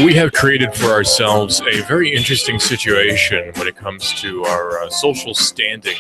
We have created for ourselves a very interesting situation when it comes to our social standing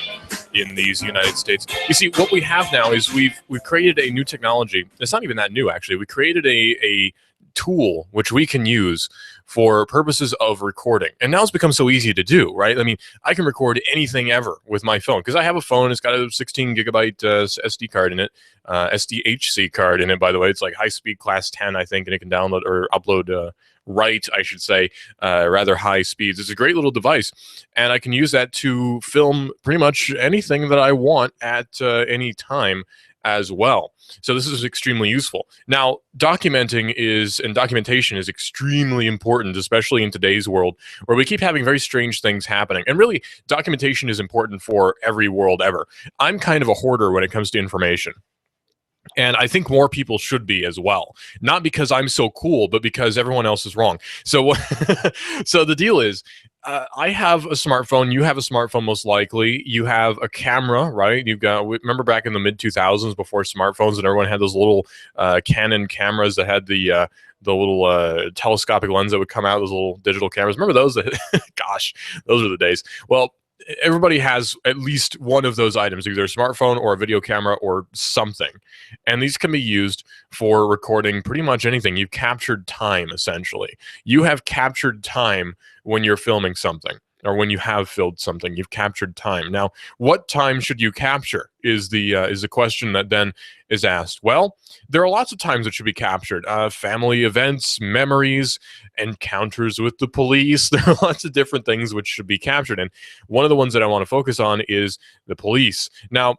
in these United States. You see, what we have now is we've created a new technology. It's not even that new, actually. We created a tool which we can use for purposes of recording. And now it's become so easy to do, right? I mean, I can record anything ever with my phone because I have a phone. It's got a 16 gigabyte SD card in it, SDHC card in it, by the way. It's like high speed class 10, I think, and it can download or upload I should say, rather high speeds. It's a great little device, and I can use that to film pretty much anything that I want at any time as well. So this is extremely useful. Now, documentation is extremely important, especially in today's world where we keep having very strange things happening. And really, documentation is important for every world ever. I'm kind of a hoarder when it comes to information. And I think more people should be as well. Not because I'm so cool, but because everyone else is wrong. So, so the deal is, I have a smartphone. You have a smartphone, most likely. You have a camera, right? Remember back in the mid 2000s before smartphones, and everyone had those little Canon cameras that had the little telescopic lens that would come out. Those little digital cameras. Remember those? Gosh, those are the days. Well, everybody has at least one of those items, either a smartphone or a video camera or something. And these can be used for recording pretty much anything. You've captured time, essentially. You have captured time when you're filming something, or when you have filmed something. You've captured time. Now, what time should you capture is the question that then is asked. Well, there are lots of times that should be captured. Family events, memories, encounters with the police. There are lots of different things which should be captured. And one of the ones that I want to focus on is the police. Now,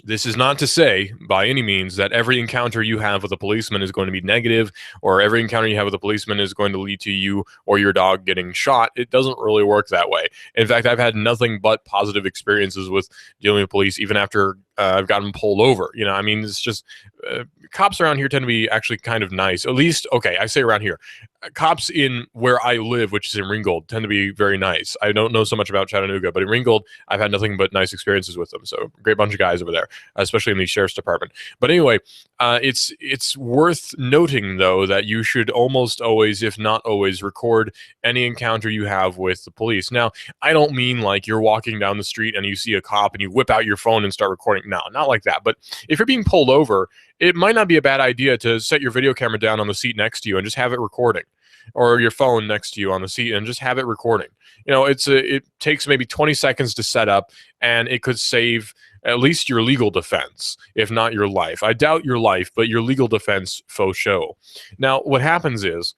this is not to say, by any means, that every encounter you have with a policeman is going to be negative, or every encounter you have with a policeman is going to lead to you or your dog getting shot. It doesn't really work that way. In fact, I've had nothing but positive experiences with dealing with police, even after I've gotten pulled over. You know, I mean, it's just cops around here tend to be actually kind of nice. At least, okay, I say around here. Cops in where I live, which is in Ringgold, tend to be very nice. I don't know so much about Chattanooga, but in Ringgold, I've had nothing but nice experiences with them. So, great bunch of guys over there, especially in the sheriff's department. But anyway, it's worth noting, though, that you should almost always, if not always, record any encounter you have with the police. Now, I don't mean like you're walking down the street and you see a cop and you whip out your phone and start recording. No, not like that. But if you're being pulled over, it might not be a bad idea to set your video camera down on the seat next to you and just have it recording, or your phone next to you on the seat and just have it recording. You know, it takes maybe 20 seconds to set up, and it could save at least your legal defense, if not your life. I doubt your life, but your legal defense faux show. Now, what happens is,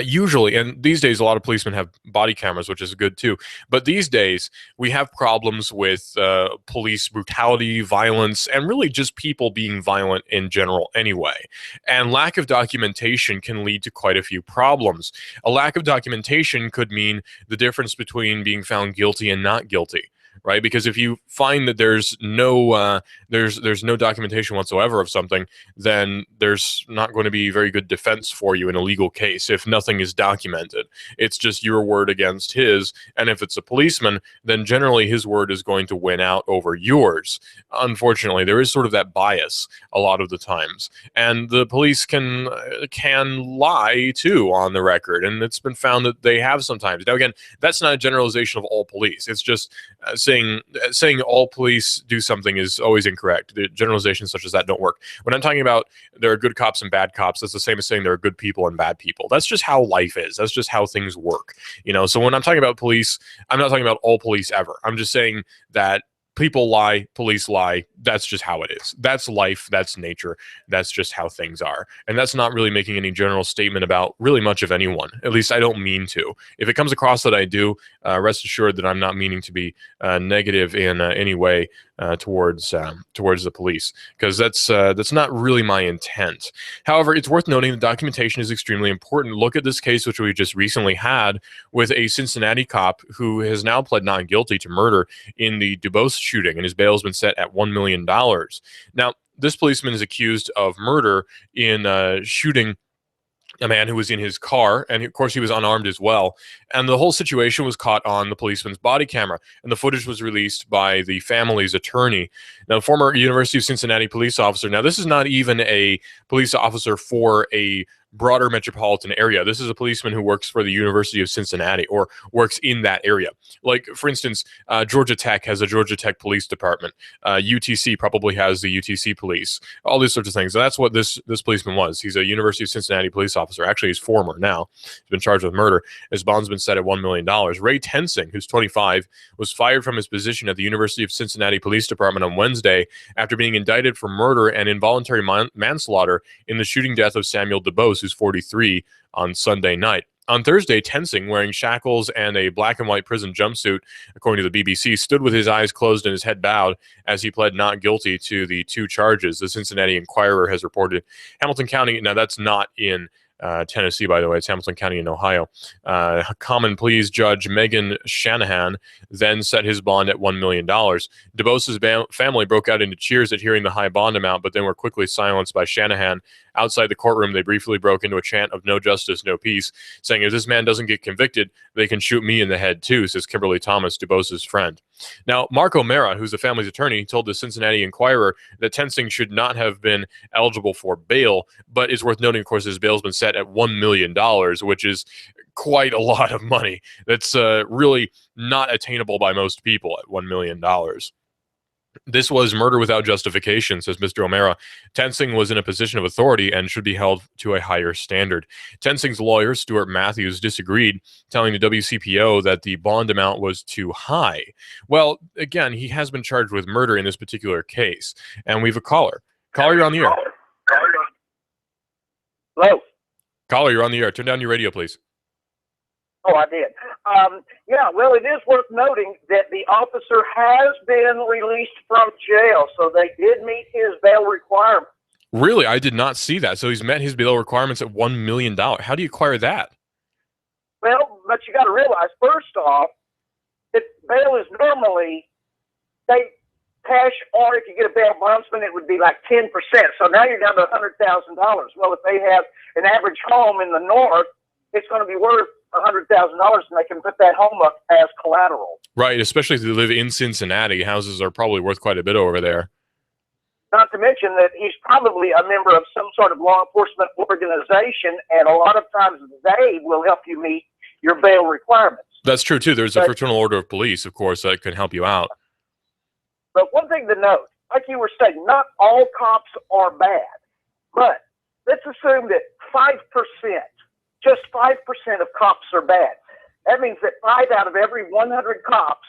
usually, and these days a lot of policemen have body cameras, which is good too, but these days we have problems with police brutality, violence, and really just people being violent in general anyway. And lack of documentation can lead to quite a few problems. A lack of documentation could mean the difference between being found guilty and not guilty. Right, because if you find that there's no documentation whatsoever of something, then there's not going to be very good defense for you in a legal case if nothing is documented. It's just your word against his, and if it's a policeman, then generally his word is going to win out over yours. Unfortunately, there is sort of that bias a lot of the times, and the police can lie too on the record, and it's been found that they have sometimes. Now, again, that's not a generalization of all police. It's just saying all police do something is always incorrect. The generalizations such as that don't work. When I'm talking about there are good cops and bad cops, that's the same as saying there are good people and bad people. That's just how life is. That's just how things work. You know, so when I'm talking about police, I'm not talking about all police ever. I'm just saying that people lie, police lie. That's just how it is. That's life. That's nature. That's just how things are. And that's not really making any general statement about really much of anyone. At least I don't mean to. If it comes across that I do, rest assured that I'm not meaning to be negative in any way towards the police, because that's not really my intent. However, it's worth noting that documentation is extremely important. Look at this case which we just recently had with a Cincinnati cop who has now pled not guilty to murder in the DuBose shooting, and his bail has been set at $1 million. Now, this policeman is accused of murder in shooting a man who was in his car, and of course he was unarmed as well. And the whole situation was caught on the policeman's body camera, and the footage was released by the family's attorney. Now, former University of Cincinnati police officer. Now, this is not even a police officer for a broader metropolitan area. This is a policeman who works for the University of Cincinnati or works in that area. Like, for instance, Georgia Tech has a Georgia Tech Police Department. UTC probably has the UTC Police. All these sorts of things. And that's what this policeman was. He's a University of Cincinnati police officer. Actually, he's former now. He's been charged with murder. His bond's been set at $1 million. Ray Tensing, who's 25, was fired from his position at the University of Cincinnati Police Department on Wednesday after being indicted for murder and involuntary manslaughter in the shooting death of Samuel DuBose, who's 43, on Sunday night. On Thursday, Tensing, wearing shackles and a black and white prison jumpsuit, according to the BBC, stood with his eyes closed and his head bowed as he pled not guilty to the 2 charges, the Cincinnati Enquirer has reported. Hamilton County, now that's not in Tennessee, by the way. It's Hamilton County in Ohio. Common Pleas Judge Megan Shanahan then set his bond at $1 million. DuBose's family broke out into cheers at hearing the high bond amount, but then were quickly silenced by Shanahan. Outside the courtroom, they briefly broke into a chant of "No justice, no peace," saying, "If this man doesn't get convicted, they can shoot me in the head too," says Kimberly Thomas, DuBose's friend. Now, Mark O'Mara, who's the family's attorney, told the Cincinnati Enquirer that Tensing should not have been eligible for bail, but it's worth noting, of course, his bail's been set at $1 million, which is quite a lot of money. That's really not attainable by most people at $1 million. This was murder without justification, says Mr. O'Mara. Tensing was in a position of authority and should be held to a higher standard. Tensing's lawyer, Stuart Matthews, disagreed, telling the WCPO that the bond amount was too high. Well, again, he has been charged with murder in this particular case. And we have a caller. Caller, you're on the air. Hello? Caller, you're on the air. Turn down your radio, please. Oh, I did. Yeah, well, it is worth noting that the officer has been released from jail, so they did meet his bail requirements. Really? I did not see that. So he's met his bail requirements at $1 million. How do you acquire that? Well, but you got to realize, first off, that bail is normally, they cash, or if you get a bail bondsman, it would be like 10%. So now you're down to $100,000. Well, if they have an average home in the north, it's going to be worth $100,000, and they can put that home up as collateral. Right, especially if they live in Cincinnati. Houses are probably worth quite a bit over there. Not to mention that he's probably a member of some sort of law enforcement organization, and a lot of times they will help you meet your bail requirements. That's true, too. There's a fraternal order of police, of course, that can help you out. But one thing to note, like you were saying, not all cops are bad. But let's assume that 5%, just 5% of cops are bad. That means that 5 out of every 100 cops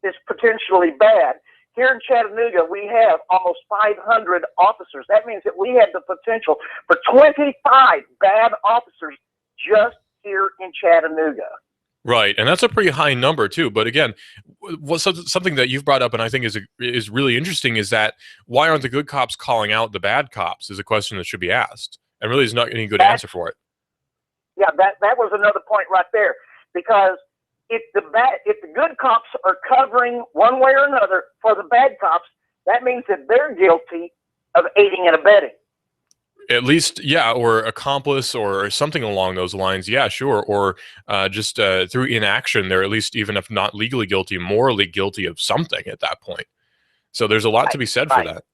is potentially bad. Here in Chattanooga, we have almost 500 officers. That means that we have the potential for 25 bad officers just here in Chattanooga. Right, and that's a pretty high number too. But again, something that you've brought up and I think is really interesting is that why aren't the good cops calling out the bad cops is a question that should be asked, and really there's not any good answer for it. Yeah, that was another point right there, because if the good cops are covering one way or another for the bad cops, that means that they're guilty of aiding and abetting. At least, yeah, or accomplice or something along those lines. Yeah, sure. Or just through inaction, they're at least, even if not legally guilty, morally guilty of something at that point. So there's a lot to be said for that.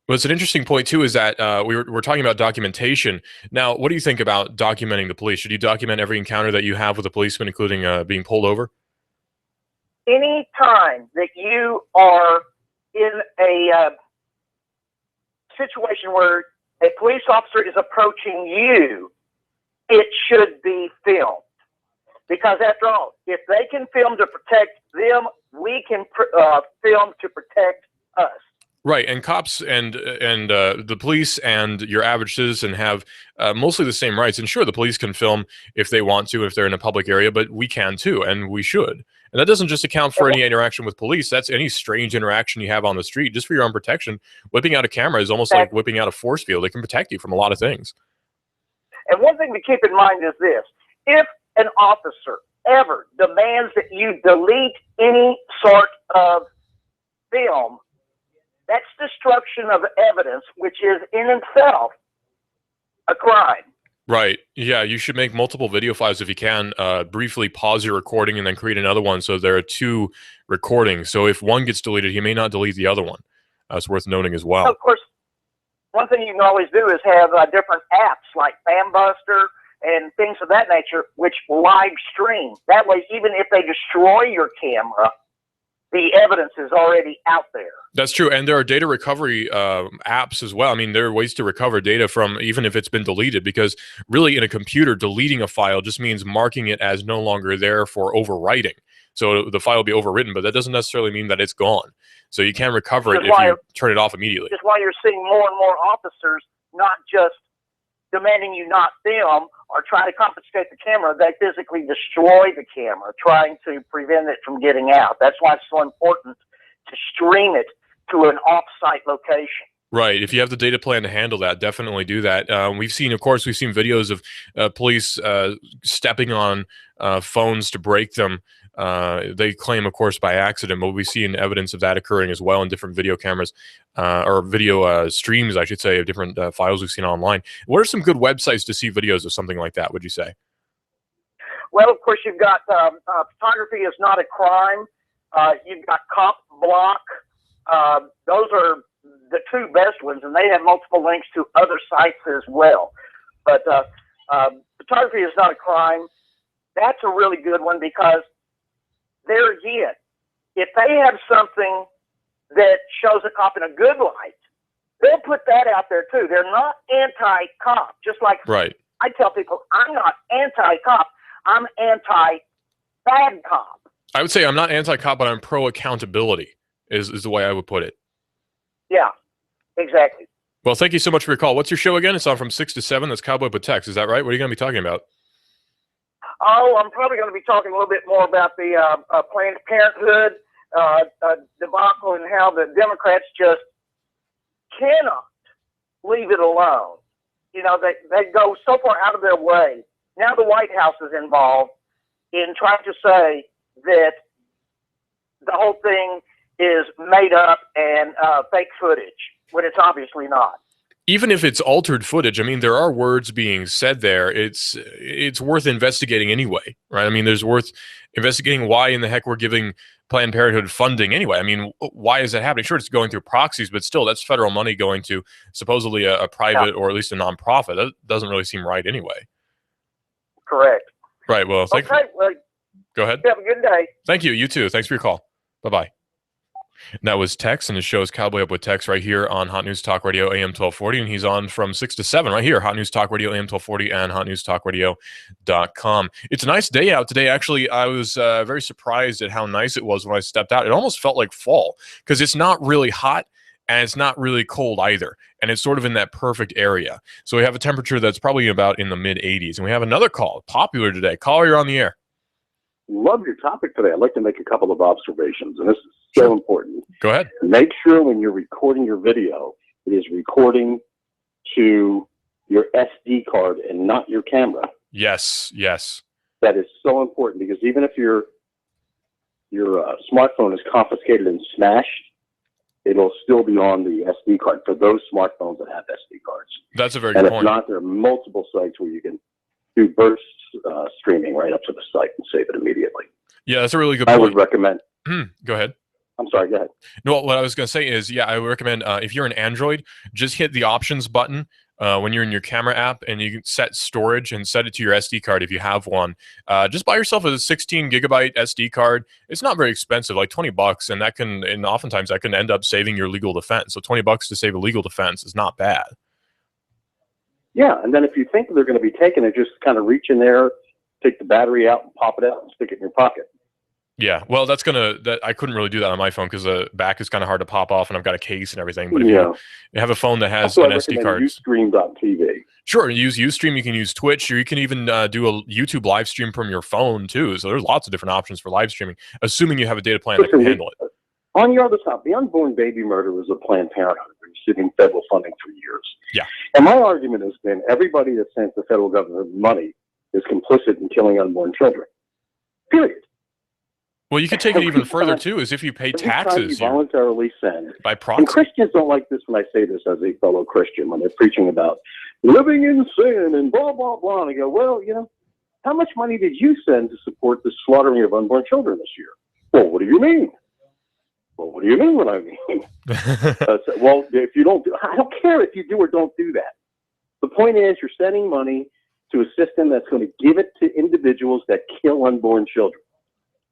What's an interesting point, too, is that we're talking about documentation. Now, what do you think about documenting the police? Should you document every encounter that you have with a policeman, including being pulled over? Any time that you are in a situation where a police officer is approaching you, it should be filmed. Because after all, if they can film to protect them, we can film to protect us. Right, and cops and the police and your average citizen have mostly the same rights. And sure, the police can film if they want to, if they're in a public area, but we can too, and we should. And that doesn't just account for any interaction with police. That's any strange interaction you have on the street, just for your own protection. Whipping out a camera is almost like whipping out a force field. It can protect you from a lot of things. And one thing to keep in mind is this. If an officer ever demands that you delete any sort of film, that's destruction of evidence, which is in itself a crime. Right. Yeah, you should make multiple video files if you can. Briefly pause your recording and then create another one so there are 2 recordings. So if one gets deleted, he may not delete the other one. That's worth noting as well. Of course, one thing you can always do is have different apps like Fambuster and things of that nature, which live stream. That way, even if they destroy your camera, the evidence is already out there. That's true. And there are data recovery apps as well. I mean, there are ways to recover data from even if it's been deleted, because really in a computer, deleting a file just means marking it as no longer there for overwriting. So the file will be overwritten, but that doesn't necessarily mean that it's gone. So you can recover it if you turn it off immediately. Just why you're seeing more and more officers not just demanding you not film or try to confiscate the camera, they physically destroy the camera, trying to prevent it from getting out. That's why it's so important to stream it to an off-site location. Right. If you have the data plan to handle that, definitely do that. We've seen videos of police stepping on phones to break them. They claim, of course, by accident, but we've seen evidence of that occurring as well in different video cameras or video streams, I should say, of different files we've seen online. What are some good websites to see videos of something like that, would you say? Well, of course, you've got Photography is Not a Crime. You've got Cop Block. Those are the two best ones, and they have multiple links to other sites as well. But Photography is Not a Crime. That's a really good one, because there again, if they have something that shows a cop in a good light, they'll put that out there too. They're not anti-cop. Just like right. I tell people, I'm not anti-cop. I'm anti-bad cop. I would say I'm not anti-cop, but I'm pro-accountability is the way I would put it. Yeah, exactly. Well, thank you so much for your call. What's your show again? It's on from 6 to 7. That's Cowboy Protects. Is that right? What are you going to be talking about? Oh, I'm probably going to be talking a little bit more about the Planned Parenthood debacle and how the Democrats just cannot leave it alone. You know, they go so far out of their way. Now the White House is involved in trying to say that the whole thing is made up and fake footage, when it's obviously not. Even if it's altered footage, I mean, there are words being said there. It's worth investigating anyway, right? I mean, there's worth investigating why in the heck we're giving Planned Parenthood funding anyway. I mean, why is that happening? Sure, it's going through proxies, but still, that's federal money going to supposedly a private or at least a nonprofit. That doesn't really seem right anyway. Correct. Right. Well, okay. Well, go ahead. Have a good day. Thank you. You too. Thanks for your call. Bye-bye. And that was Tex, and his show is Cowboy Up with Tex right here on Hot News Talk Radio AM 1240, and he's on from 6 to 7 right here, Hot News Talk Radio AM 1240 and hotnewstalkradio.com. It's a nice day out today. Actually, I was very surprised at how nice it was when I stepped out. It almost felt like fall because it's not really hot and it's not really cold either, and it's sort of in that perfect area. So we have a temperature that's probably about in the mid-80s, and we have another call, popular today. Caller, you're on the air. Love your topic today. I'd like to make a couple of observations, and this is so important. Go ahead. Make sure when you're recording your video, it is recording to your SD card and not your camera. Yes, yes. That is so important, because even if your smartphone is confiscated and smashed, it'll still be on the SD card for those smartphones that have SD cards. That's a very good point. And if not, there are multiple sites where you can do burst streaming right up to the site and save it immediately. Yeah, that's a really good point. I would recommend. Go ahead. I'm sorry, go ahead. No, what I was going to say is, yeah, I would recommend if you're an Android, just hit the options button when you're in your camera app, and you can set storage and set it to your SD card if you have one. Just buy yourself a 16 gigabyte SD card. It's not very expensive, like $20, and that can, and oftentimes that can end up saving your legal defense. So $20 to save a legal defense is not bad. Yeah, and then if you think they're going to be taking it, just kind of reach in there, take the battery out, and pop it out, and stick it in your pocket. Yeah, well, I couldn't really do that on my phone because the back is kind of hard to pop off, and I've got a case and everything. But if you have a phone that has an SD card, Ustream.tv. Sure, use Ustream. You can use Twitch, or you can even do a YouTube live stream from your phone too. So there's lots of different options for live streaming, assuming you have a data plan that can handle it. On your other side, the unborn baby murder was a Planned Parenthood receiving federal funding for years. Yeah. And my argument has been everybody that sends the federal government money is complicit in killing unborn children. Period. Well, you could take it even further too, is if you pay taxes. You voluntarily send. By proxy. And Christians don't like this when I say this as a fellow Christian, when they're preaching about living in sin and blah, blah, blah. And I go, well, how much money did you send to support the slaughtering of unborn children this year? Well, what do you mean? Well, what do you mean what I mean? Well, if you don't I don't care if you do or don't do that. The point is you're sending money to a system that's going to give it to individuals that kill unborn children.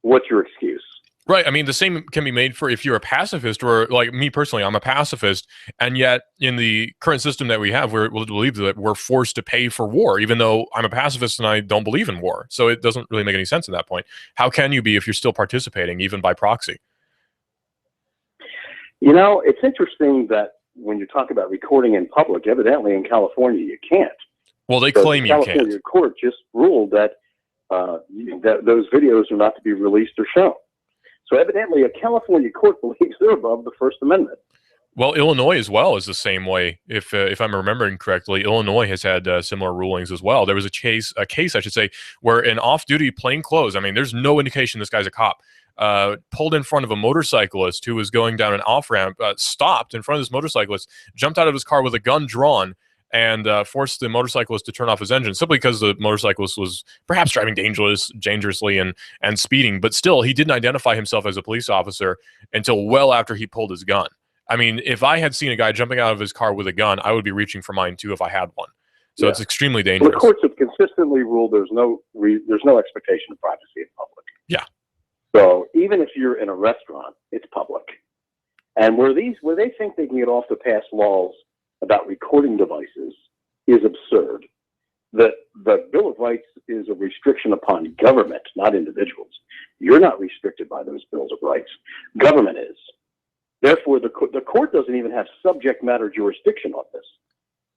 What's your excuse? Right. I mean, the same can be made for if you're a pacifist, or like me personally, I'm a pacifist. And yet in the current system that we have, we'll believe that we're forced to pay for war, even though I'm a pacifist and I don't believe in war. So it doesn't really make any sense at that point. How can you be if you're still participating, even by proxy? You know, it's interesting that when you talk about recording in public, evidently in California, you can't. Well, they claim you can't. The California court just ruled that, that those videos are not to be released or shown. So evidently, a California court believes they're above the First Amendment. Well, Illinois as well is the same way. If I'm remembering correctly, Illinois has had similar rulings as well. There was a case, I should say, where an off-duty plainclothes, I mean, there's no indication this guy's a cop, pulled in front of a motorcyclist who was going down an off-ramp, stopped in front of this motorcyclist, jumped out of his car with a gun drawn, and forced the motorcyclist to turn off his engine simply because the motorcyclist was perhaps driving dangerously and speeding. But still, he didn't identify himself as a police officer until well after he pulled his gun. I mean, if I had seen a guy jumping out of his car with a gun, I would be reaching for mine too if I had one. So it's extremely dangerous. Well, the courts have consistently ruled there's no expectation of privacy in public. Yeah. So even if you're in a restaurant, it's public. And where they think they can get off to pass laws about recording devices is absurd. The Bill of Rights is a restriction upon government, not individuals. You're not restricted by those bills of rights. Government is. Therefore, the court doesn't even have subject matter jurisdiction on this,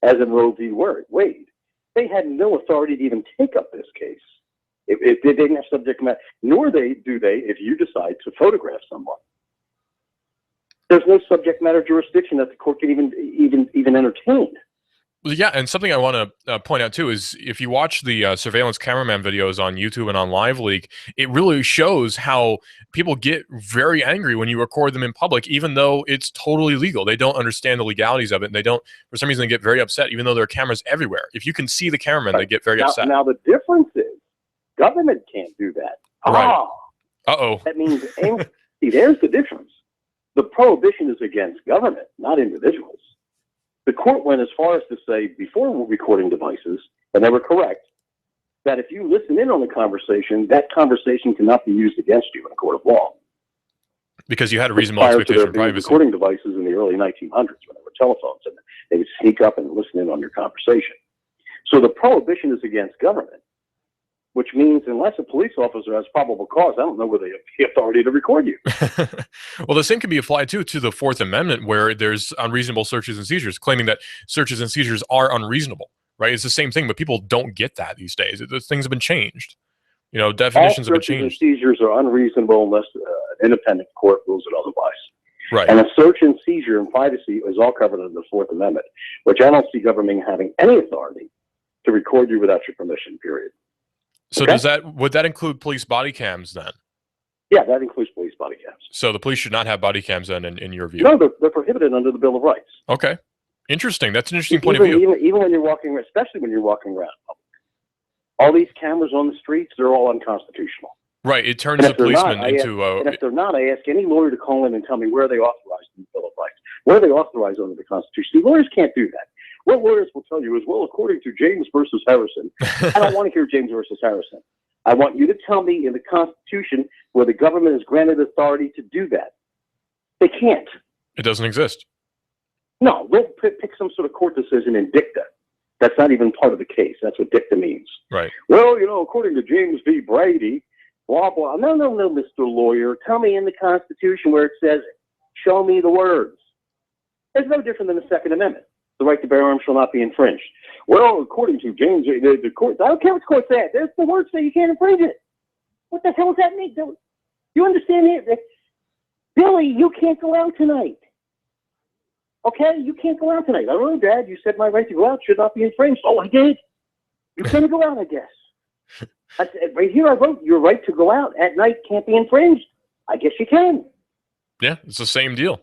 as in Roe v. Wade. They had no authority to even take up this case. If they didn't have subject matter, nor do they if you decide to photograph someone. There's no subject matter jurisdiction that the court can even entertain. Well, yeah, and something I want to point out too is if you watch the surveillance cameraman videos on YouTube and on LiveLeak, it really shows how people get very angry when you record them in public, even though it's totally legal. They don't understand the legalities of it, and they don't, for some reason, they get very upset, even though there are cameras everywhere. If you can see the cameraman, right, they get very upset. Now the difference is government can't do that. Right. Uh-oh. That means, see, there's the difference. The prohibition is against government, not individuals. The court went as far as to say, before recording devices, and they were correct, that if you listen in on the conversation, that conversation cannot be used against you in a court of law. Because you had a reasonable expectation of privacy. Recording devices in the early 1900s when there were telephones, and they would sneak up and listen in on your conversation. So the prohibition is against government, which means unless a police officer has probable cause, I don't know whether they have the authority to record you. Well, the same can be applied too to the Fourth Amendment, where there's unreasonable searches and seizures, claiming that searches and seizures are unreasonable, right? It's the same thing, but people don't get that these days. Things have been changed. You know, definitions have been changed. Searches and seizures are unreasonable unless an independent court rules it otherwise. Right. And a search and seizure and privacy is all covered under the Fourth Amendment, which I don't see government having any authority to record you without your permission, period. So would that include police body cams then? Yeah, that includes police body cams. So the police should not have body cams then, in your view? No, they're prohibited under the Bill of Rights. Okay. Interesting. That's an interesting point of view. Even when you're walking, especially when you're walking around public. All these cameras on the streets, they're all unconstitutional. Right. It turns the policeman into... and if they're not, I ask any lawyer to call in and tell me where they authorized in the Bill of Rights. Where they authorized under the Constitution. See, lawyers can't do that. What lawyers will tell you is, well, according to James versus Harrison. I don't want to hear James versus Harrison. I want you to tell me in the Constitution where the government is granted authority to do that. They can't. It doesn't exist. No, they'll pick some sort of court decision in dicta. That's not even part of the case. That's what dicta means. Right. Well, you know, according to James v. Brady, blah, blah. No, Mr. Lawyer. Tell me in the Constitution where it says it. Show me the words. It's no different than the Second Amendment. The right to bear arms shall not be infringed. Well, according to James, the court, I don't care what the court said. There's the words say you can't infringe it. What the hell does that mean? You understand it? Billy, you can't go out tonight. Okay? You can't go out tonight. I don't know, Dad. You said my right to go out should not be infringed. Oh, I did. You couldn't go out, I guess. I said, right here I wrote, your right to go out at night can't be infringed. I guess you can. Yeah, it's the same deal.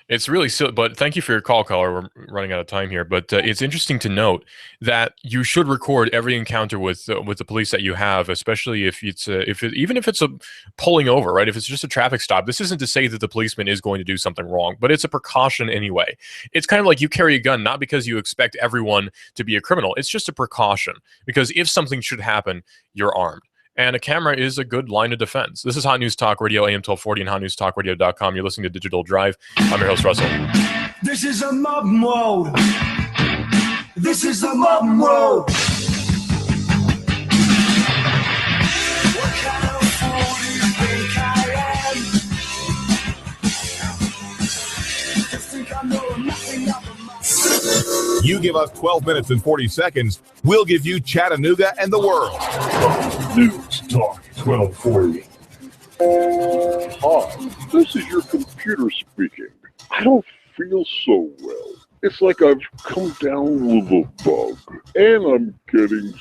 It's really silly, but thank you for your call, caller. We're running out of time here, but it's interesting to note that you should record every encounter with the police that you have, especially if even if it's a pulling over, right? If it's just a traffic stop. This isn't to say that the policeman is going to do something wrong, but it's a precaution anyway. It's kind of like you carry a gun, not because you expect everyone to be a criminal. It's just a precaution, because if something should happen, you're armed. And a camera is a good line of defense. This is Hot News Talk Radio, AM 1240 and hotnewstalkradio.com. You're listening to Digital Drive. I'm your host, Russell. This is a mob mode. This is the mob mode. What kind of fool do you think I am? You think I know nothing of the mob. You give us 12 minutes and 40 seconds, we'll give you Chattanooga and the world. News Talk 1240. Hi, this is your computer speaking. I don't feel so well. It's like I've come down with a bug, and I'm getting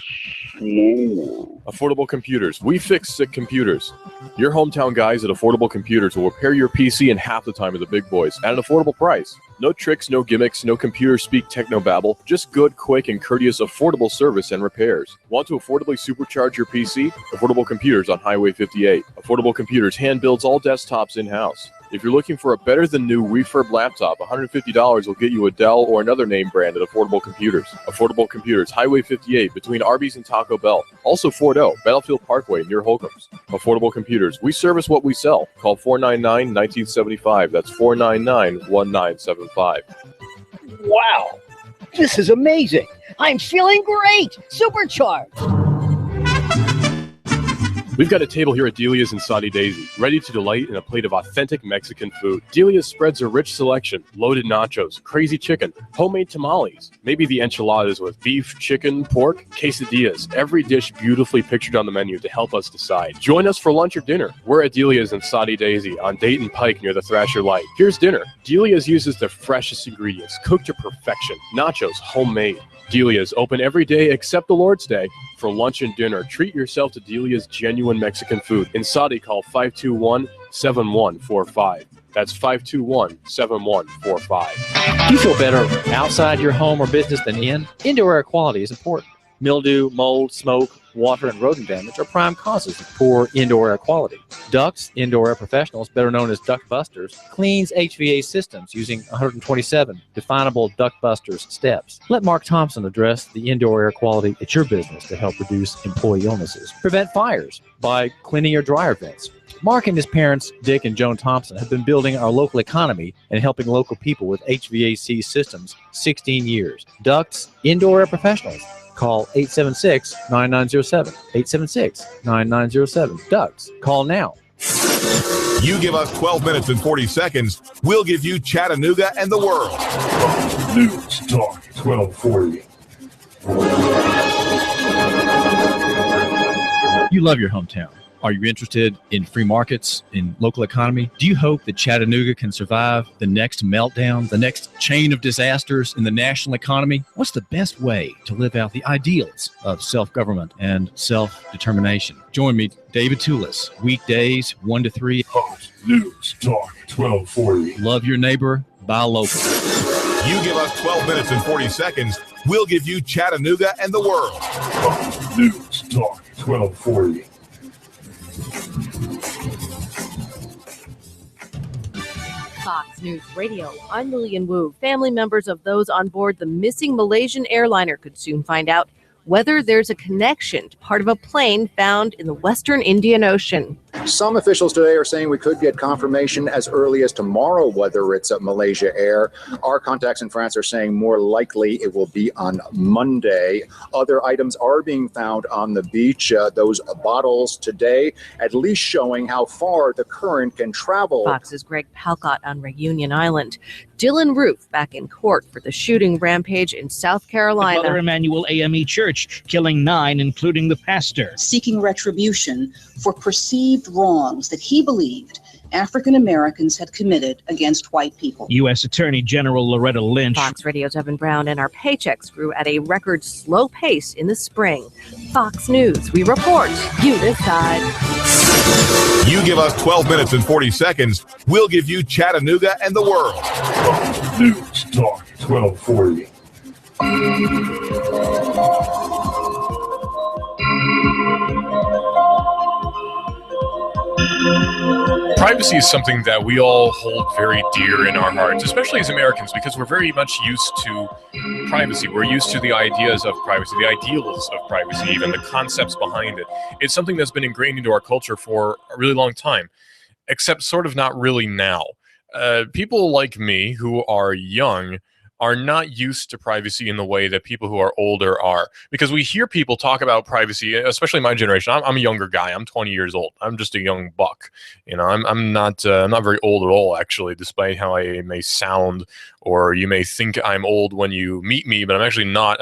slower. Affordable Computers. We fix sick computers. Your hometown guys at Affordable Computers will repair your PC in half the time of the big boys at an affordable price. No tricks, no gimmicks, no computer speak technobabble. Just good, quick, and courteous affordable service and repairs. Want to affordably supercharge your PC? Affordable Computers on Highway 58. Affordable Computers hand builds all desktops in-house. If you're looking for a better-than-new refurb laptop, $150 will get you a Dell or another name brand at Affordable Computers. Affordable Computers, Highway 58, between Arby's and Taco Bell. Also Fort O, Battlefield Parkway, near Holcomb's. Affordable Computers, we service what we sell. Call 499-1975. That's 499-1975. Wow, this is amazing. I'm feeling great. Supercharged. We've got a table here at Delia's in Saudi Daisy, ready to delight in a plate of authentic Mexican food. Delia's spreads a rich selection: loaded nachos, crazy chicken, homemade tamales, maybe the enchiladas with beef, chicken, pork, quesadillas. Every dish beautifully pictured on the menu to help us decide. Join us for lunch or dinner. We're at Delia's in Saudi Daisy on Dayton Pike near the Thrasher Light. Here's dinner. Delia's uses the freshest ingredients, cooked to perfection. Nachos, homemade. Delia's open every day except the Lord's Day. For lunch and dinner, treat yourself to Delia's genuine Mexican food. In Saudi, call 521-7145. That's 521-7145. You feel better outside your home or business than in? Indoor air quality is important. Mildew, mold, smoke, water, and rodent damage are prime causes of poor indoor air quality. Ducts Indoor Air Professionals, better known as Duct Busters, cleans HVAC systems using 127 definable Duct Busters steps. Let Mark Thompson address the indoor air quality at your business to help reduce employee illnesses. Prevent fires by cleaning your dryer vents. Mark and his parents, Dick and Joan Thompson, have been building our local economy and helping local people with HVAC systems 16 years. Ducts Indoor Air Professionals. Call 876-9907. 876-9907. Ducks. Call now. You give us 12 minutes and 40 seconds, we'll give you Chattanooga and the world. News Talk 1240. You love your hometown. Are you interested in free markets, in local economy? Do you hope that Chattanooga can survive the next meltdown, the next chain of disasters in the national economy? What's the best way to live out the ideals of self-government and self-determination? Join me, David Tulis, weekdays 1 to 3. Hot News Talk 1240. Love your neighbor, buy local. You give us 12 minutes and 40 seconds, we'll give you Chattanooga and the world. Hot News Talk 1240. Fox News Radio. I'm Lillian Wu. Family members of those on board the missing Malaysian airliner could soon find out whether there's a connection to part of a plane found in the western Indian Ocean. Some officials today are saying we could get confirmation as early as tomorrow whether it's a Malaysia Air. Our contacts in France are saying more likely it will be on Monday. Other items are being found on the beach. Those bottles today, at least showing how far the current can travel. Fox's Greg Palcott on Reunion Island. Dylan Roof back in court for the shooting rampage in South Carolina. Mother Emanuel AME Church killing 9, including the pastor. Seeking retribution for perceived wrongs that he believed African Americans had committed against white people. U.S. Attorney General Loretta Lynch. Fox Radio's Evan Brown, and our paychecks grew at a record slow pace in the spring. Fox News, we report, you decide. You give us 12 minutes and 40 seconds, we'll give you Chattanooga and the world. News Talk 1240. Privacy is something that we all hold very dear in our hearts, especially as Americans, because we're very much used to privacy. We're used to the ideas of privacy, the ideals of privacy, even the concepts behind it. It's something that's been ingrained into our culture for a really long time, except sort of not really now. People like me who are young are not used to privacy in the way that people who are older are, because we hear people talk about privacy, especially my generation. I'm a younger guy. I'm 20 years old. I'm just a young buck. You know, I'm not very old at all, actually, despite how I may sound, or you may think I'm old when you meet me, but I'm actually not.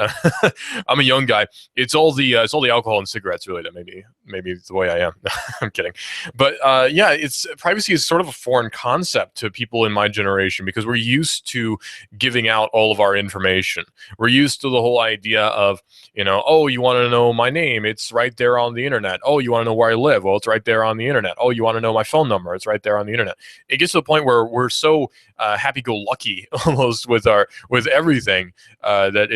I'm a young guy. It's all the alcohol and cigarettes, really, that maybe it's the way I am. I'm kidding. But yeah, privacy is sort of a foreign concept to people in my generation, because we're used to giving out all of our information. We're used to the whole idea of, you know, oh, you want to know my name? It's right there on the internet. Oh, you want to know where I live? Well, it's right there on the internet. Oh, you want to know my phone number? It's right there on the internet. It gets to the point where we're so happy-go-lucky almost with everything that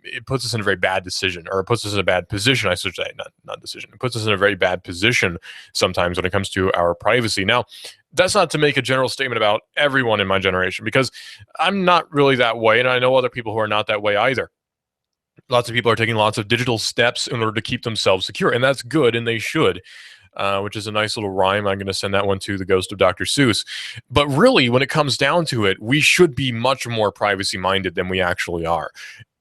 it puts us in a very bad decision, or it puts us in a bad position, I should say, not decision. It puts us in a very bad position sometimes when it comes to our privacy. Now, that's not to make a general statement about everyone in my generation, because I'm not really that way, and I know other people who are not that way either. Lots of people are taking lots of digital steps in order to keep themselves secure, and that's good, and they should. Which is a nice little rhyme. I'm going to send that one to the ghost of Dr. Seuss. But really, when it comes down to it, we should be much more privacy-minded than we actually are.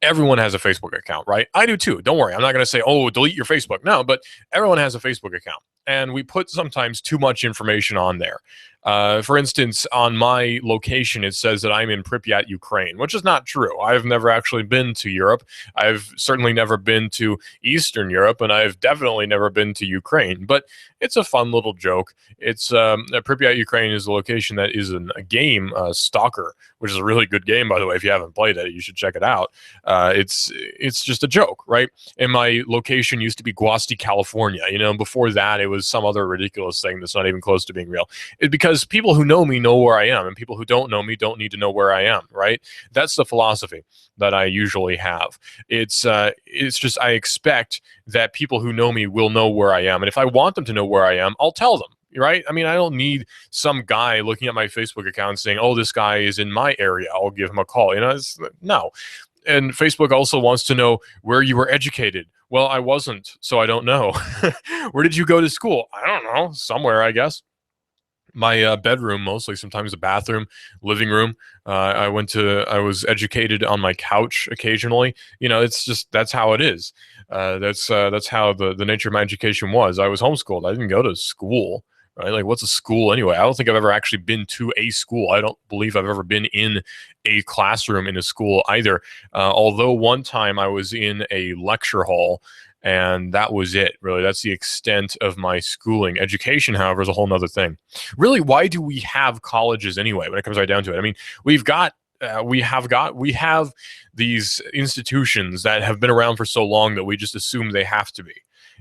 Everyone has a Facebook account, right? I do too. Don't worry. I'm not going to say, oh, delete your Facebook. No, but everyone has a Facebook account. And we put sometimes too much information on there. For instance, on my location, it says that I'm in Pripyat, Ukraine, which is not true. I've never actually been to Europe. I've certainly never been to Eastern Europe, and I've definitely never been to Ukraine. But it's a fun little joke. It's Pripyat, Ukraine is a location that is a game, Stalker, which is a really good game, by the way. If you haven't played it, you should check it out. It's just a joke, right? And my location used to be Guasti, California. You know, before that, it was some other ridiculous thing that's not even close to being real. Because people who know me know where I am, and people who don't know me don't need to know where I am, right? That's the philosophy that I usually have. It's just I expect that people who know me will know where I am, and if I want them to know where I am, I'll tell them. Right? I mean, I don't need some guy looking at my Facebook account saying, oh, this guy is in my area, I'll give him a call. You know, no. And Facebook also wants to know where you were educated. Well, I wasn't, so I don't know. Where did you go to school? I don't know. Somewhere, I guess. My bedroom, mostly, sometimes the bathroom, living room. I was educated on my couch occasionally. You know, it's just, that's how it is. That's how the nature of my education was. I was homeschooled. I didn't go to school. Right? Like, what's a school anyway? I don't think I've ever actually been to a school. I don't believe I've ever been in a classroom in a school either. Although one time I was in a lecture hall, and that was it, really. That's the extent of my schooling. Education, however, is a whole nother thing. Really, why do we have colleges anyway, when it comes right down to it? I mean, we have these institutions that have been around for so long that we just assume they have to be.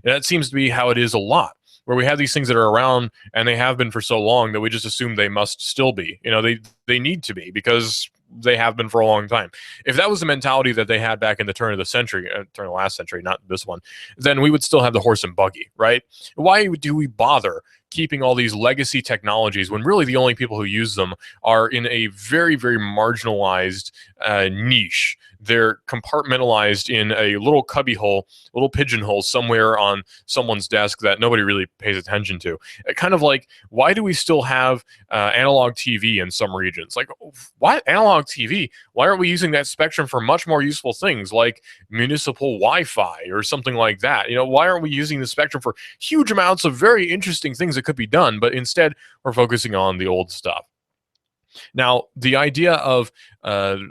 And that seems to be how it is a lot, where we have these things that are around and they have been for so long that we just assume they must still be. You know, they need to be because they have been for a long time. If that was the mentality that they had back in the turn of the last century, not this one, then we would still have the horse and buggy, right? Why do we bother keeping all these legacy technologies when really the only people who use them are in a very, very marginalized niche? They're compartmentalized in a little cubbyhole, little pigeonhole somewhere on someone's desk that nobody really pays attention to. Kind of like, why do we still have analog TV in some regions? Like, what? Analog TV? Why aren't we using that spectrum for much more useful things like municipal Wi-Fi or something like that? You know, why aren't we using the spectrum for huge amounts of very interesting things that could be done, but instead we're focusing on the old stuff? Now, the idea of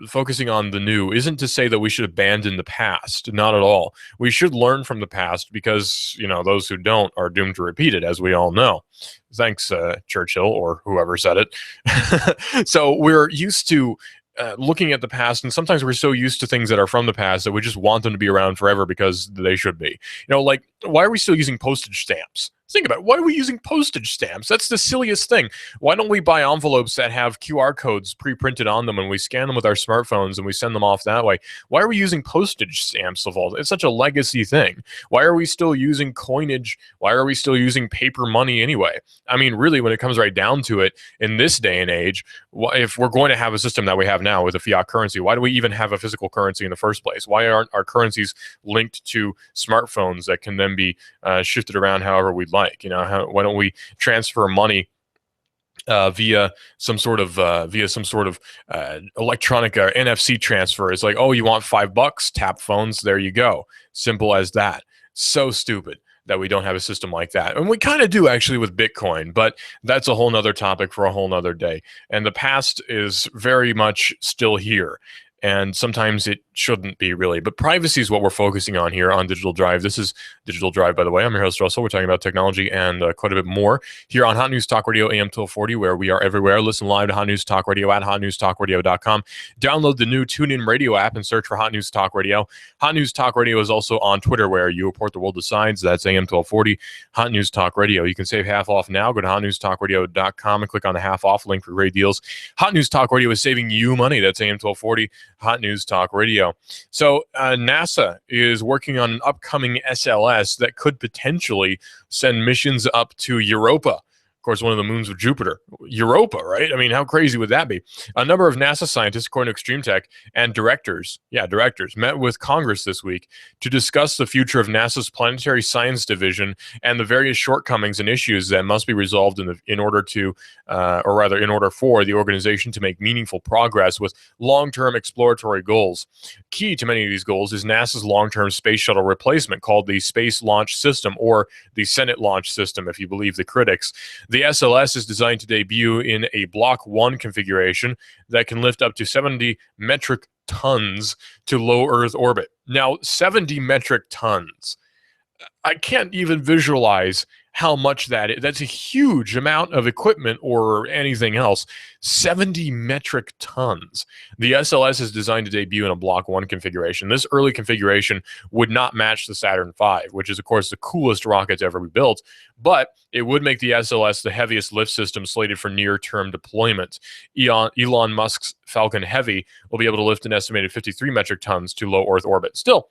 focusing on the new isn't to say that we should abandon the past. Not at all. We should learn from the past because, you know, those who don't are doomed to repeat it, as we all know. Thanks, Churchill, or whoever said it. So we're used to looking at the past, and sometimes we're so used to things that are from the past that we just want them to be around forever because they should be. You know, like, why are we still using postage stamps? Think about it. Why are we using postage stamps? That's the silliest thing. Why don't we buy envelopes that have QR codes pre-printed on them and we scan them with our smartphones and we send them off that way? Why are we using postage stamps of all? It's such a legacy thing. Why are we still using coinage? Why are we still using paper money anyway? I mean, really, when it comes right down to it, in this day and age, if we're going to have a system that we have now with a fiat currency, why do we even have a physical currency in the first place? Why aren't our currencies linked to smartphones that can then be shifted around however we'd like? Why don't we transfer money via some sort of electronic NFC transfer? It's like, oh, you want $5? Tap phones, there you go. Simple as that. So stupid that we don't have a system like that. And we kind of do actually with Bitcoin, but that's a whole nother topic for a whole nother day. And the past is very much still here. And sometimes it shouldn't be, really. But privacy is what we're focusing on here on Digital Drive. This is Digital Drive, by the way. I'm your host, Russell. We're talking about technology and quite a bit more here on Hot News Talk Radio, AM 1240, where we are everywhere. Listen live to Hot News Talk Radio at hotnewstalkradio.com. Download the new TuneIn Radio app and search for Hot News Talk Radio. Hot News Talk Radio is also on Twitter, where you report the world decides. That's AM 1240, Hot News Talk Radio. You can save half off now. Go to hotnewstalkradio.com and click on the half off link for great deals. Hot News Talk Radio is saving you money. That's AM 1240. Hot News Talk Radio. So NASA is working on an upcoming SLS that could potentially send missions up to Europa. Of course, one of the moons of Jupiter. Europa, right? I mean, how crazy would that be? A number of NASA scientists, according to Extreme Tech, and directors met with Congress this week to discuss the future of NASA's Planetary Science Division and the various shortcomings and issues that must be resolved in order for the organization to make meaningful progress with long-term exploratory goals. Key to many of these goals is NASA's long-term space shuttle replacement, called the Space Launch System, or the Senate Launch System, if you believe the critics. The SLS is designed to debut in a Block 1 configuration that can lift up to 70 metric tons to low Earth orbit. Now, 70 metric tons. I can't even visualize how much that is. That's a huge amount of equipment or anything else. 70 metric tons. The SLS is designed to debut in a Block 1 configuration. This early configuration would not match the Saturn V, which is, of course, the coolest rocket to ever be built, but it would make the SLS the heaviest lift system slated for near-term deployment. Elon Musk's Falcon Heavy will be able to lift an estimated 53 metric tons to low Earth orbit. Still,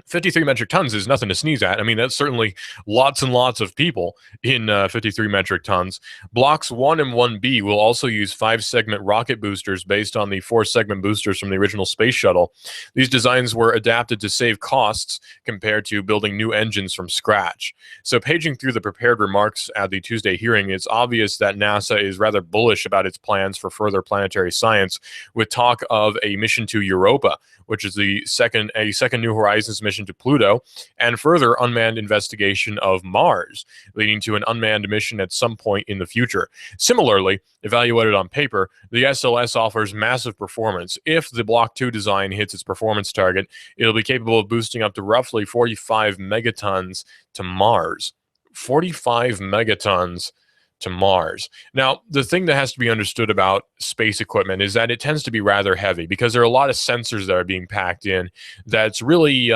53 metric tons is nothing to sneeze at. I mean, that's certainly lots and lots of people in 53 metric tons. Blocks 1 and 1B will also use 5-segment rocket boosters based on the 4-segment boosters from the original space shuttle. These designs were adapted to save costs compared to building new engines from scratch. So paging through the prepared remarks at the Tuesday hearing, it's obvious that NASA is rather bullish about its plans for further planetary science, with talk of a mission to Europa, which is a second New Horizons mission to Pluto, and further unmanned investigation of Mars, leading to an unmanned mission at some point in the future. Similarly, evaluated on paper, the SLS offers massive performance. If the Block 2 design hits its performance target, it'll be capable of boosting up to roughly 45 megatons to Mars. 45 megatons to Mars. Now, the thing that has to be understood about space equipment is that it tends to be rather heavy, because there are a lot of sensors that are being packed in that's really,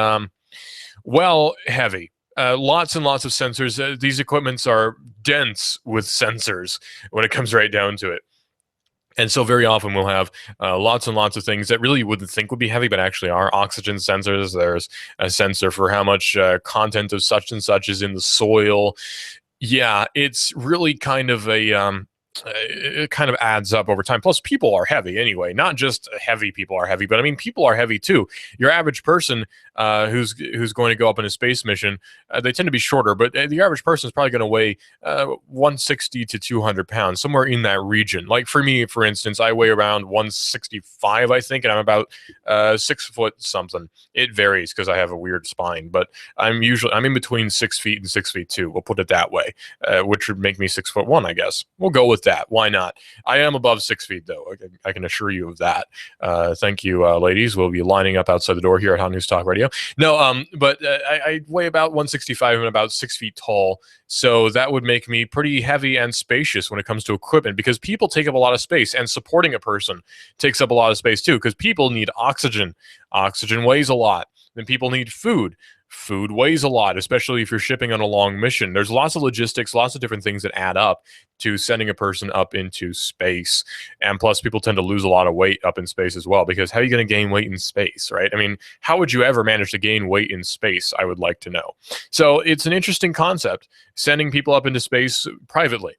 heavy. Lots and lots of sensors. These equipments are dense with sensors when it comes right down to it. And so very often we'll have lots and lots of things that really you wouldn't think would be heavy, but actually are. Oxygen sensors. There's a sensor for how much content of such and such is in the soil. Yeah, it's really kind of it kind of adds up over time. Plus, people are heavy anyway. Not just heavy people are heavy, but I mean, people are heavy too. Your average person who's going to go up in a space mission, they tend to be shorter, but the average person is probably going to weigh 160 to 200 pounds, somewhere in that region. Like for me, for instance, I weigh around 165, I think, and I'm about 6 foot something. It varies because I have a weird spine, but I'm in between 6 feet and 6'2". We'll put it that way, which would make me 6'1", I guess. We'll go with that. Why not? I am above 6 feet, though. I can assure you of that. Thank you, ladies. We'll be lining up outside the door here at Hot News Talk Radio. No, but I weigh about 165 and about 6 feet tall. So that would make me pretty heavy and spacious when it comes to equipment, because people take up a lot of space, and supporting a person takes up a lot of space too, because people need oxygen. Oxygen weighs a lot. Then people need food. Food weighs a lot, especially if you're shipping on a long mission. There's lots of logistics, lots of different things that add up to sending a person up into space. And plus, people tend to lose a lot of weight up in space as well, because how are you going to gain weight in space, right? I mean, how would you ever manage to gain weight in space? I would like to know. So it's an interesting concept, sending people up into space privately.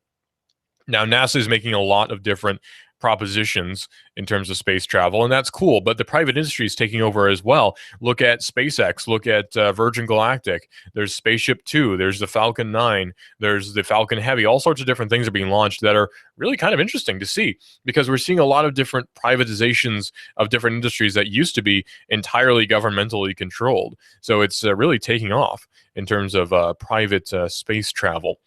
Now, NASA is making a lot of different propositions in terms of space travel, and that's cool, but the private industry is taking over as well. Look at SpaceX, look at Virgin Galactic, there's Spaceship 2, there's the Falcon 9, there's the Falcon Heavy. All sorts of different things are being launched that are really kind of interesting to see, because we're seeing a lot of different privatizations of different industries that used to be entirely governmentally controlled. So it's really taking off in terms of private space travel.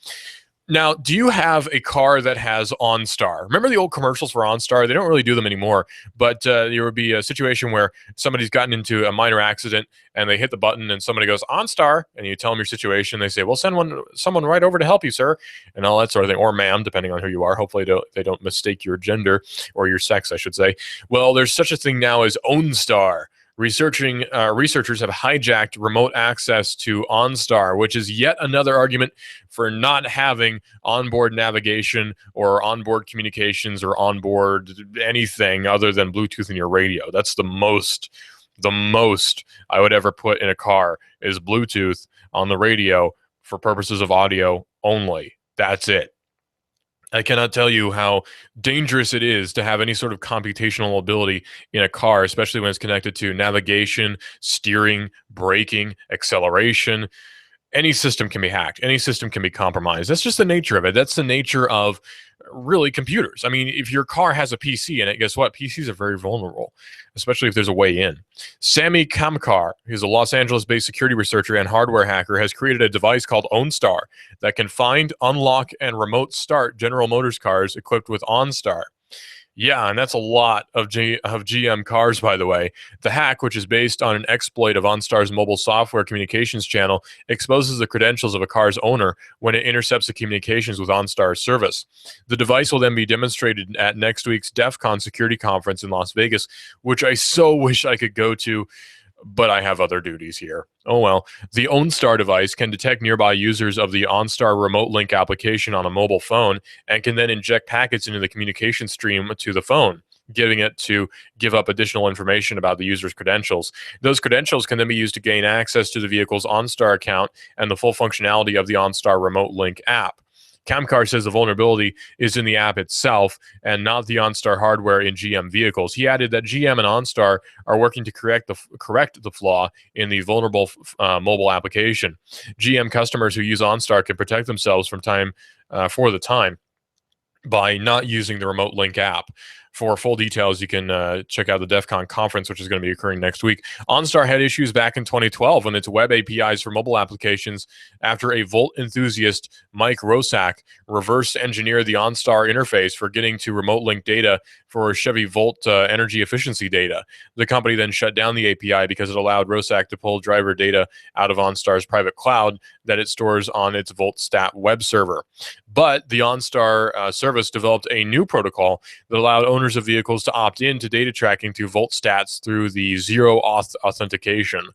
Now, do you have a car that has OnStar? Remember the old commercials for OnStar? They don't really do them anymore, but there would be a situation where somebody's gotten into a minor accident and they hit the button and somebody goes, OnStar, and you tell them your situation. They say, well, send someone right over to help you, sir, and all that sort of thing, or ma'am, depending on who you are. Hopefully they don't mistake your gender or your sex, I should say. Well, there's such a thing now as OnStar. Researchers have hijacked remote access to OnStar, which is yet another argument for not having onboard navigation or onboard communications or onboard anything other than Bluetooth in your radio. That's the most I would ever put in a car is Bluetooth on the radio for purposes of audio only. That's it. I cannot tell you how dangerous it is to have any sort of computational ability in a car, especially when it's connected to navigation, steering, braking, acceleration. Any system can be hacked. Any system can be compromised. That's just the nature of it. That's the nature of really computers. I mean, if your car has a PC in it, guess what? PCs are very vulnerable, especially if there's a way in. Sami Kamkar, who's a Los Angeles-based security researcher and hardware hacker, has created a device called OnStar that can find, unlock, and remote start General Motors cars equipped with OnStar. Yeah, and that's a lot of GM cars, by the way. The hack, which is based on an exploit of OnStar's mobile software communications channel, exposes the credentials of a car's owner when it intercepts the communications with OnStar's service. The device will then be demonstrated at next week's DEF CON security conference in Las Vegas, which I so wish I could go to, but I have other duties here. Oh well. The OnStar device can detect nearby users of the OnStar Remote Link application on a mobile phone and can then inject packets into the communication stream to the phone, giving it to give up additional information about the user's credentials. Those credentials can then be used to gain access to the vehicle's OnStar account and the full functionality of the OnStar Remote Link app. Kamkar says the vulnerability is in the app itself and not the OnStar hardware in GM vehicles. He added that GM and OnStar are working to correct the flaw in the vulnerable mobile application. GM customers who use OnStar can protect themselves from time by not using the Remote Link app. For full details, you can check out the DEF CON conference, which is going to be occurring next week. OnStar had issues back in 2012 when its web APIs for mobile applications after a Volt enthusiast, Mike Rosak, reverse engineered the OnStar interface for getting to remote link data for Chevy Volt energy efficiency data. The company then shut down the API because it allowed Rosak to pull driver data out of OnStar's private cloud that it stores on its VoltStat web server. But the OnStar service developed a new protocol that allowed owners of vehicles to opt in to data tracking through VoltStats through the zero auth authentication.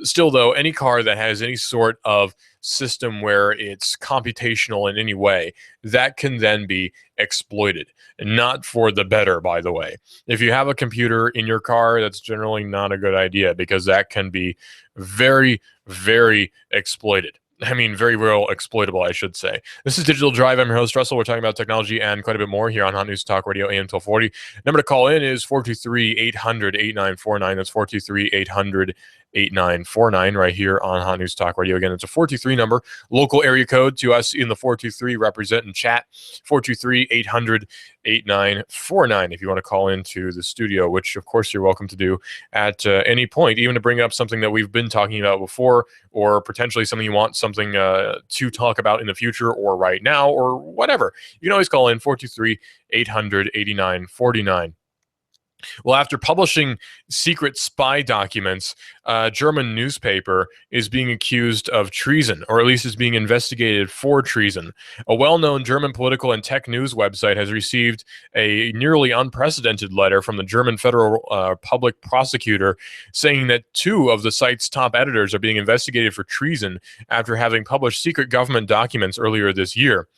Still, though, any car that has any sort of system where it's computational in any way, that can then be exploited. Not for the better, by the way. If you have a computer in your car, that's generally not a good idea because that can be very, very exploited. I mean, very well exploitable, I should say. This is Digital Drive. I'm your host, Russell. We're talking about technology and quite a bit more here on Hot News Talk Radio AM 1240. Number to call in is 423-800-8949. That's 423-800-8949 right here on Hot News Talk Radio. Again, it's a 423 number. Local area code to us in the 423. Represent and chat. 423-800-8949 if you want to call into the studio, which, of course, you're welcome to do at any point, even to bring up something that we've been talking about before or potentially something you want something to talk about in the future or right now or whatever. You can always call in 423-800-8949. Well, after publishing secret spy documents, a German newspaper is being accused of treason, or at least is being investigated for treason. A well-known German political and tech news website has received a nearly unprecedented letter from the German federal public prosecutor saying that 2 of the site's top editors are being investigated for treason after having published secret government documents earlier this year.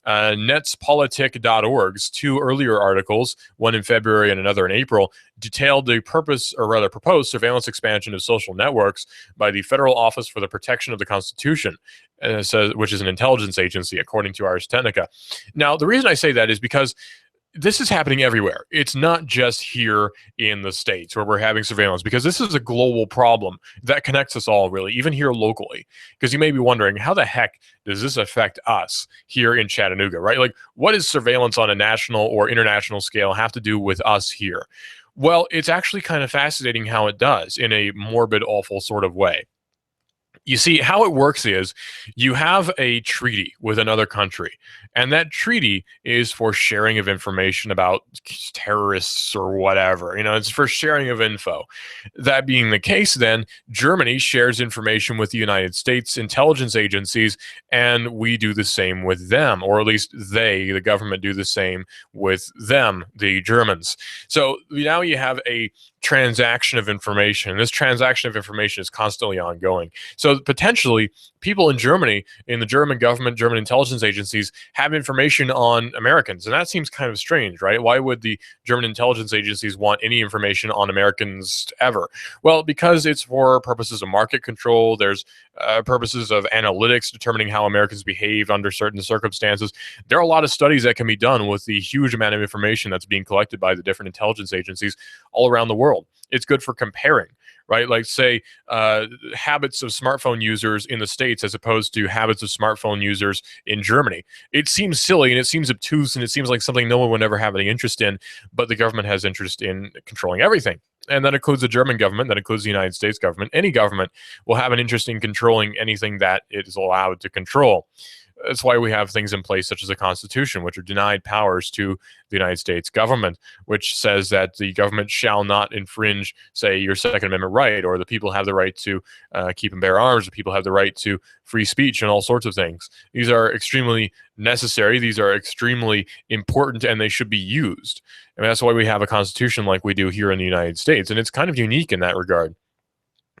Netzpolitik.org's 2 earlier articles, one in February and another in April, detailed the proposed surveillance expansion of social networks by the Federal Office for the Protection of the Constitution, which is an intelligence agency, according to Ars Technica. Now, the reason I say that is because this is happening everywhere. It's not just here in the States where we're having surveillance, because this is a global problem that connects us all, really, even here locally. Because you may be wondering, how the heck does this affect us here in Chattanooga, right? Like, what does surveillance on a national or international scale have to do with us here? Well, it's actually kind of fascinating how it does, in a morbid, awful sort of way. You see, how it works is you have a treaty with another country, and that treaty is for sharing of information about terrorists or whatever. It's for sharing of info. That being the case, then, Germany shares information with the United States intelligence agencies, and we do the same with them, or at least they, the government, do the same with them, the Germans. So now you have a transaction of information. This transaction of information is constantly ongoing. So potentially, people in Germany, in the German government, German intelligence agencies, have information on Americans. And that seems kind of strange, right? Why would the German intelligence agencies want any information on Americans ever? Well, because it's for purposes of market control. There's purposes of analytics, determining how Americans behave under certain circumstances. There are a lot of studies that can be done with the huge amount of information that's being collected by the different intelligence agencies all around the world. It's good for comparing, right? Like, say, habits of smartphone users in the States as opposed to habits of smartphone users in Germany. It seems silly and it seems obtuse and it seems like something no one would ever have any interest in, but the government has interest in controlling everything. And that includes the German government, that includes the United States government. Any government will have an interest in controlling anything that it is allowed to control. That's why we have things in place such as a constitution, which are denied powers to the United States government, which says that the government shall not infringe, say, your Second Amendment right, or the people have the right to keep and bear arms, or people have the right to free speech and all sorts of things. These are extremely necessary. These are extremely important, and they should be used. And that's why we have a constitution like we do here in the United States. And it's kind of unique in that regard.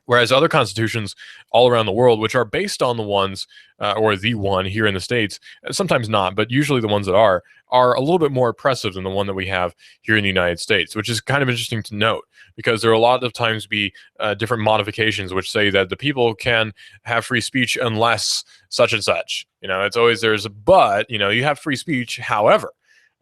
Whereas other constitutions all around the world, which are based on the ones, or the one here in the States, sometimes not, but usually the ones that are a little bit more oppressive than the one that we have here in the United States, which is kind of interesting to note, because there are a lot of times be different modifications which say that the people can have free speech unless such and such. It's always there's a but, you have free speech, however.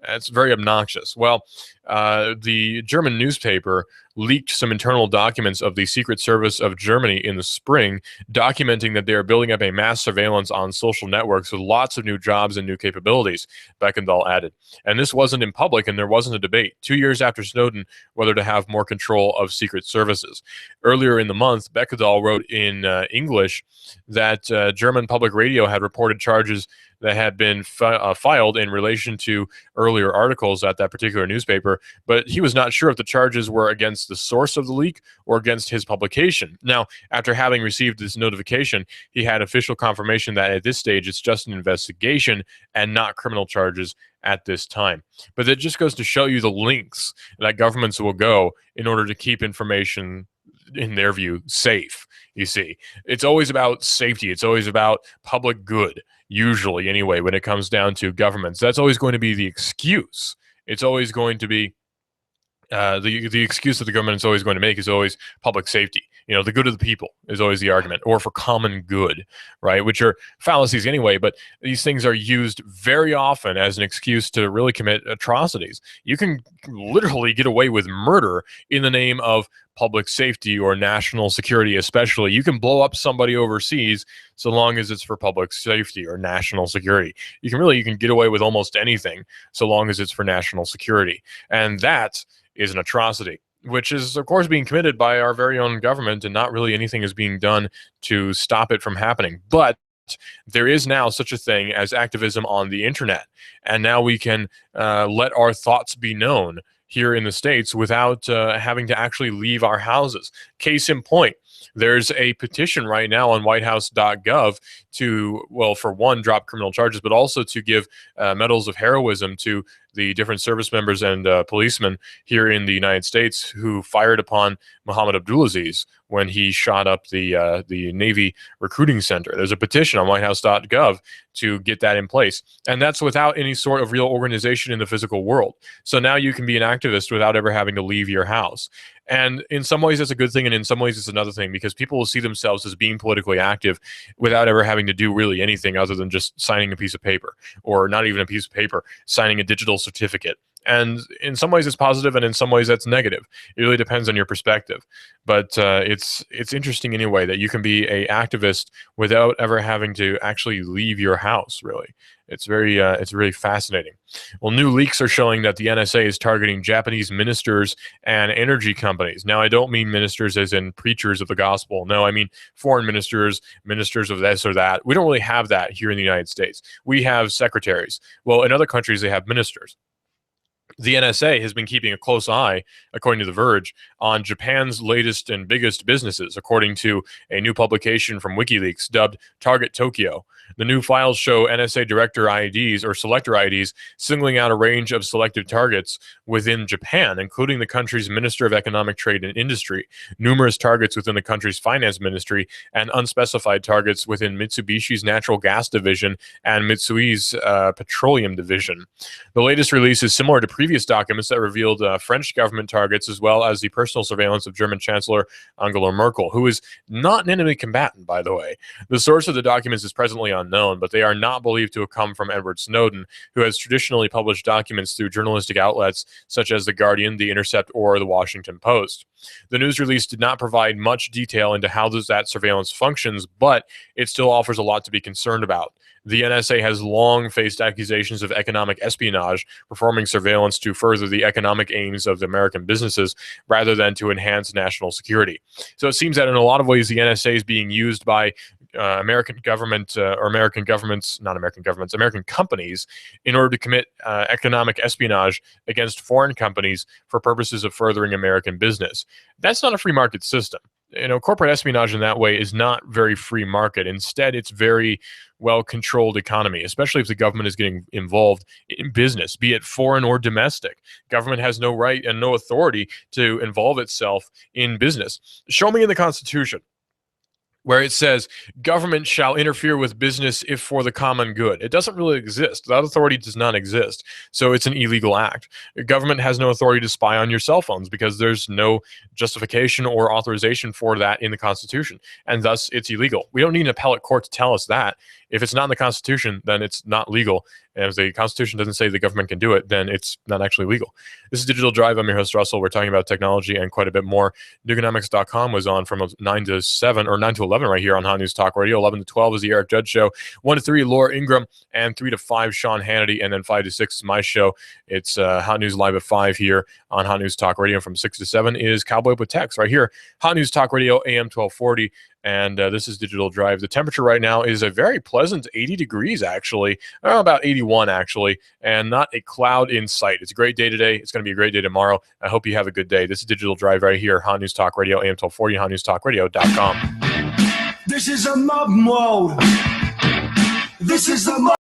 It's very obnoxious. Well, the German newspaper leaked some internal documents of the Secret Service of Germany in the spring, documenting that they are building up a mass surveillance on social networks with lots of new jobs and new capabilities, Beckendahl added. And this wasn't in public, and there wasn't a debate 2 years after Snowden whether to have more control of secret services. Earlier in the month, Beckendahl wrote in English that German public radio had reported charges that had been filed in relation to earlier articles at that particular newspaper, but he was not sure if the charges were against the source of the leak or against his publication. Now, after having received this notification, he had official confirmation that at this stage it's just an investigation and not criminal charges at this time. But that just goes to show you the lengths that governments will go in order to keep information, in their view, safe. You see, it's always about safety. It's always about public good, usually anyway, when it comes down to governments. That's always going to be the excuse. It's always going to be the excuse that the government is always going to make is always public safety. The good of the people is always the argument, or for common good, right? Which are fallacies anyway, but these things are used very often as an excuse to really commit atrocities. You can literally get away with murder in the name of public safety or national security, especially. You can blow up somebody overseas so long as it's for public safety or national security. You can get away with almost anything so long as it's for national security. And that is an atrocity, which is, of course, being committed by our very own government, and not really anything is being done to stop it from happening. But there is now such a thing as activism on the internet, and now we can let our thoughts be known here in the States without having to actually leave our houses. Case in point, there's a petition right now on whitehouse.gov to, well, for one, drop criminal charges, but also to give medals of heroism to the different service members and policemen here in the United States who fired upon Muhammad Abdulaziz when he shot up the Navy recruiting center. There's a petition on whitehouse.gov to get that in place. And that's without any sort of real organization in the physical world. So now you can be an activist without ever having to leave your house. And in some ways, that's a good thing. And in some ways, it's another thing, because people will see themselves as being politically active without ever having to do really anything other than just signing a piece of paper, or not even a piece of paper, signing a digital certificate. And in some ways it's positive, and in some ways that's negative. It really depends on your perspective. But it's interesting anyway that you can be an activist without ever having to actually leave your house, really. It's really fascinating. Well, new leaks are showing that the NSA is targeting Japanese ministers and energy companies. Now, I don't mean ministers as in preachers of the gospel. No, I mean foreign ministers, ministers of this or that. We don't really have that here in the United States. We have secretaries. Well, in other countries, they have ministers. The NSA has been keeping a close eye, according to The Verge, on Japan's latest and biggest businesses, according to a new publication from WikiLeaks dubbed Target Tokyo. The new files show NSA director IDs, or selector IDs, singling out a range of selected targets within Japan, including the country's Minister of Economic Trade and Industry, numerous targets within the country's finance ministry, and unspecified targets within Mitsubishi's natural gas division and Mitsui's petroleum division. The latest release is similar to previous documents that revealed French government targets, as well as the personal surveillance of German Chancellor Angela Merkel, who is not an enemy combatant, by the way. The source of the documents is presently unknown, but they are not believed to have come from Edward Snowden, who has traditionally published documents through journalistic outlets such as The Guardian, The Intercept, or The Washington Post. The news release did not provide much detail into how that surveillance functions, but it still offers a lot to be concerned about. The NSA has long faced accusations of economic espionage, performing surveillance to further the economic aims of the American businesses rather than to enhance national security. So it seems that in a lot of ways, the NSA is being used by American government or American governments, not American governments, American companies, in order to commit economic espionage against foreign companies for purposes of furthering American business. That's not a free market system. You know, corporate espionage in that way is not very free market. Instead, it's very well-controlled economy, especially if the government is getting involved in business, be it foreign or domestic. Government has no right and no authority to involve itself in business. Show me in the Constitution where it says government shall interfere with business if for the common good. It doesn't really exist. That authority does not exist. So it's an illegal act. The government has no authority to spy on your cell phones because there's no justification or authorization for that in the Constitution. And thus it's illegal. We don't need an appellate court to tell us that. If it's not in the Constitution, then it's not legal. And if the Constitution doesn't say the government can do it, then it's not actually legal. This is Digital Drive. I'm your host, Russell. We're talking about technology and quite a bit more. Noogonomics.com was on from 9 to 7, or 9 to 11 right here on Hot News Talk Radio. 11 to 12 is the Eric Judd Show. 1 to 3, Laura Ingraham. And 3 to 5, Sean Hannity. And then 5 to 6 is my show. It's Hot News Live at 5 here on Hot News Talk Radio. From 6 to 7 is Cowboy with Text right here. Hot News Talk Radio, AM 1240. And this is Digital Drive. The temperature right now is a very pleasant 80 degrees, actually. About 81, actually. And not a cloud in sight. It's a great day today. It's going to be a great day tomorrow. I hope you have a good day. This is Digital Drive right here. Hot News Talk Radio, AM 1240, hotnewstalkradio.com. This is a mob mode. This is the mob.